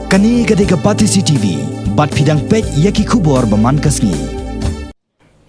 Kani gadega Patisi TV, bat pidang pej yaki kubor baman kasni.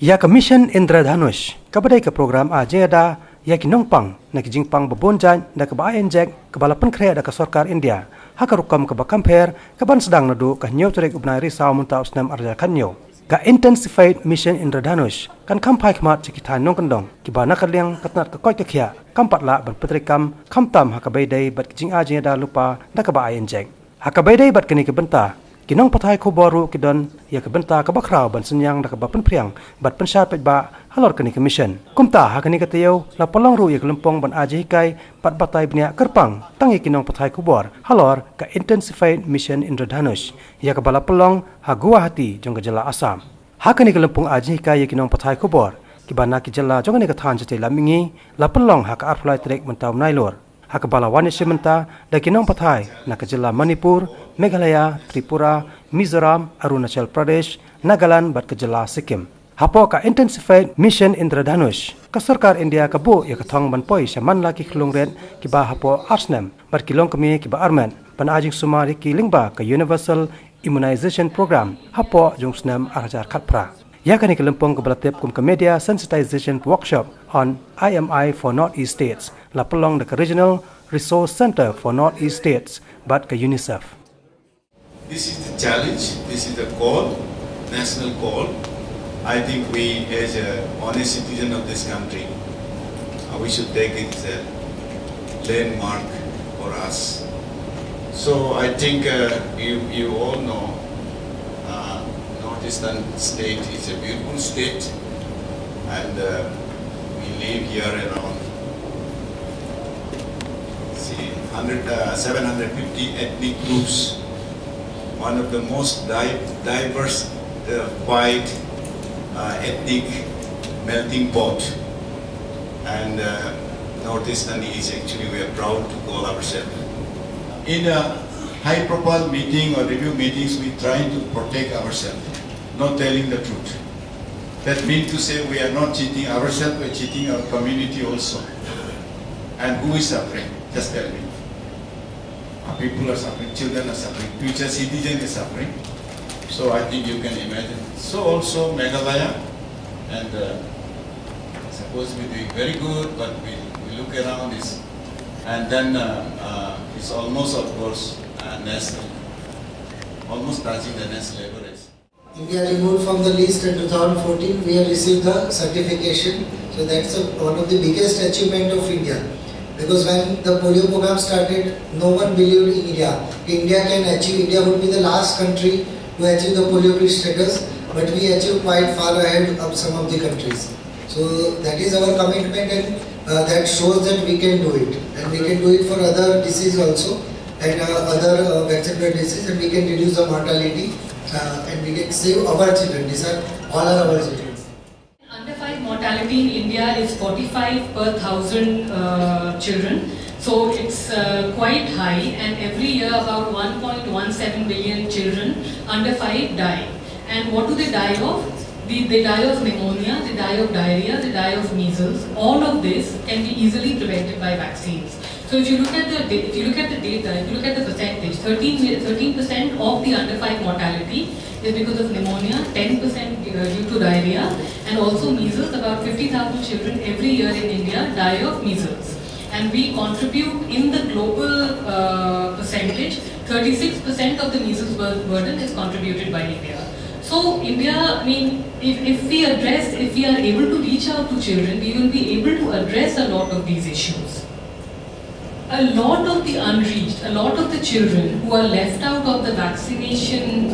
Ya ka Mission Indradhanush, kabadai ka program ajeda yaki nongpang na kijingpang babonjan da ka baayan jek kabalapan kreya da ka Sarkar India. Haka rukam ka bakamper kaban sedang nadu ka nyaw turek ubnai risau munta usnam arja kanyo. Ka intensified Mission Indradhanush kan kampai khmat cikitan nong kendong kibana kaliang katnat ka koi ka khia kampat la ban petrikam kamtam haka baydai bat kijing ajeda lupa da ka baayan jek. Haka baydai bat kini kebenta kinong patai ko boru kidon ya kebenta ka bakrau ban senyang da ka bapen priang bat pensat pej ba halor kini ke mission kumta ha kini katayau la polong ru ya kelempong ban aji hikai pat batai bnia kerpang tangi kinong patai ko bor halor ka intensified Mission Indradhanush ya ka bala polong ha Guwahati jong ka jala Assam ha kini kelempong aji hikai ya kinong patai ko bor kibana ki jala jong ni ka than jate la mingi la polong ha ka arflai trek mentau nailor Hakabala Wanishimanta, da kinong pathai, nakajila Manipur, Meghalaya, Tripura, Mizoram, Arunachal Pradesh, Nagaland, bat kajila Sikkim. Hapo ka intensified Mission Indradhanush, ka Sarkar India ka bu ya kathong banpoi shaman laki khulung red kiba hapo Arsnem, bat kilong kami kiba Armen, panajing sumari ki lingba ka Universal Immunization Program, hapo jung snem arjar khatpra. Ya kani kelempong ke belatip kum ke media sensitization workshop on IMI for Northeast States la pelong the Regional Resource Center for Northeast States but ke UNICEF. This is the challenge, this is the call, national call. I think we as a honest citizen of this country, we should take it as a landmark for us. So I think you all know Northeastern state is a beautiful state, and we live here around 750 ethnic groups, one of the most diverse white ethnic melting pot, and Northeastern is actually, we are proud to call ourselves. In a high-profile meeting or review meetings, we try to protect ourselves, not telling the truth. That means to say we are not cheating ourselves, we are cheating our community also. And who is suffering? Just tell me. People are suffering, children are suffering, future citizens are suffering. So I think you can imagine. So also Meghalaya, and supposed to be doing very good, but we look around this, and then it's almost, of course, national, almost touching the next level. India removed from the list in 2014. We have received the certification. So that's one of the biggest achievement of India. Because when the polio program started, no one believed in India. India can achieve. India would be the last country to achieve the polio-free status, but we achieved quite far ahead of some of the countries. So that is our commitment, and that shows that we can do it, and we can do it for other diseases also, and other vector diseases, and we can reduce the mortality. And we can save our children. These are all our children. Under 5 mortality in India is 45 per 1,000 children. So it's quite high, and every year about 1.17 billion children under 5 die. And what do they die of? They die of pneumonia, they die of diarrhea, they die of measles. All of this can be easily prevented by vaccines. So if you look at the data, if you look at the percentage, 13% of the under 5 mortality is because of pneumonia, 10% due to diarrhea, and also measles. About 50,000 children every year in India die of measles. And we contribute in the global percentage, 36% of the measles burden is contributed by India. So India, I mean, if we are able to reach out to children, we will be able to address a lot of these issues. A lot of the unreached, a lot of the children who are left out of the vaccination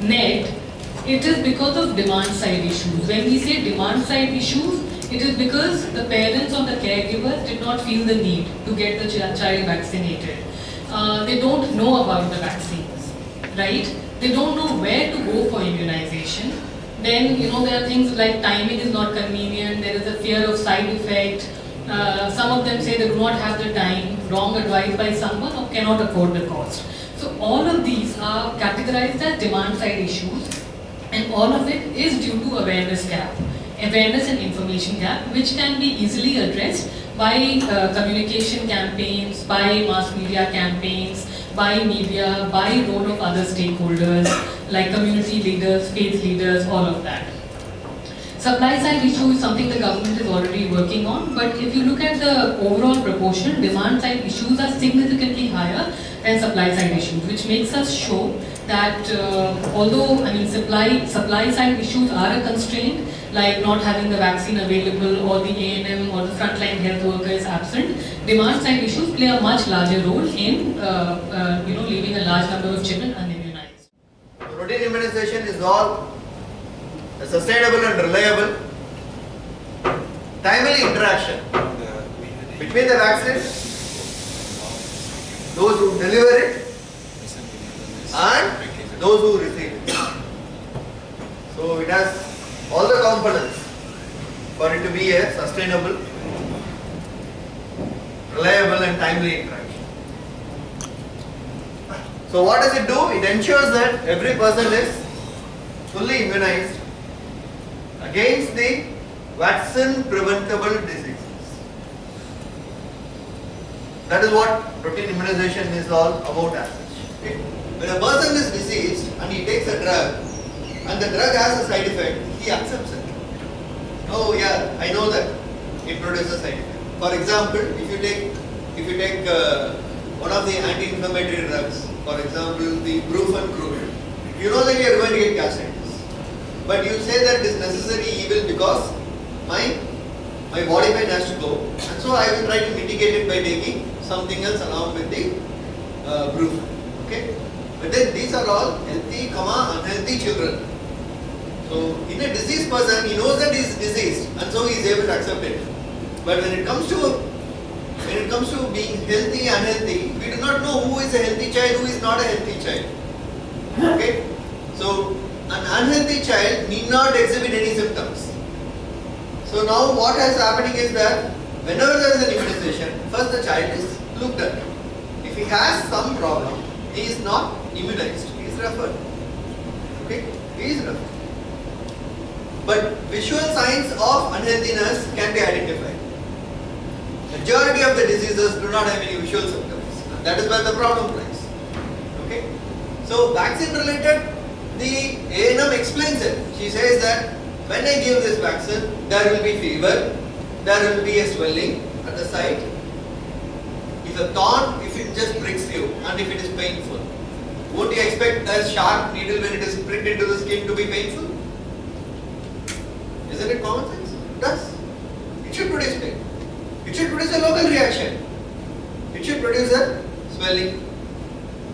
net, it is because of demand side issues. When we say demand side issues, it is because the parents or the caregivers did not feel the need to get the child vaccinated. They don't know about the vaccines, right? They don't know where to go for immunization. Then, there are things like timing is not convenient, there is a fear of side effect. Some of them say they do not have the time, wrong advice by someone, or cannot afford the cost. So all of these are categorized as demand side issues, and all of it is due to awareness and information gap, which can be easily addressed by communication campaigns, by mass media campaigns, by media, by role of other stakeholders like community leaders, faith leaders, all of that. Supply side issue is something the government is already working on, but if you look at the overall proportion, demand side issues are significantly higher than supply side issues, which makes us show that although supply side issues are a constraint, like not having the vaccine available or the A&M or the frontline health worker is absent, demand side issues play a much larger role in leaving a large number of children unimmunized. Routine immunization is all sustainable and reliable, timely interaction between the vaccine, those who deliver it, and those who receive it. So it has all the components for it to be a sustainable, reliable and timely interaction. So what does it do? It ensures that every person is fully immunized against the vaccine preventable diseases. That is what routine immunization is all about as such. Okay? When a person is diseased and he takes a drug and the drug has a side effect, he accepts it. Oh yeah, I know that it produces a side effect. For example, if you take one of the anti-inflammatory drugs, for example the Brufen crude, you know that you are going to get gastritis. But you say that it is necessary evil because my body pain has to go, and so I will try to mitigate it by taking something else along with the Brufen. Okay? But then these are all healthy, unhealthy children. So in a diseased person, he knows that he is diseased, and so he is able to accept it. But when it comes to being healthy, unhealthy, we do not know who is a healthy child, who is not a healthy child. Okay? So an unhealthy child need not exhibit any symptoms. So now what is happening is that whenever there is an immunization, first the child is looked at. If he has some problem, he is not immunized, he is referred. Okay? He is referred. But visual signs of unhealthiness can be identified. Majority of the diseases do not have any visual symptoms. And that is where the problem lies. Okay? So vaccine related, the A&M explains it. She says that when I give this vaccine, there will be fever, there will be a swelling at the site. If a thorn, if it just pricks you and if it is painful, won't you expect a sharp needle when it is pricked into the skin to be painful? Isn't it common sense? It does. It should produce pain. It should produce a local reaction. It should produce a swelling.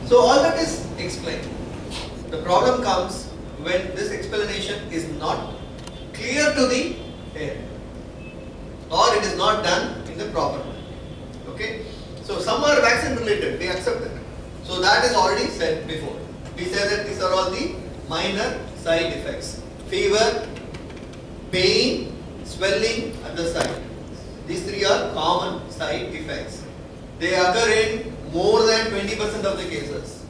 So all that is explained. The problem comes when this explanation is not clear to the parent, or it is not done in the proper way. Okay? So some are vaccine related, they accept it. So that is already said before. We said that these are all the minor side effects. Fever, pain, swelling at the site. These three are common side effects. They occur in more than 20% of the cases.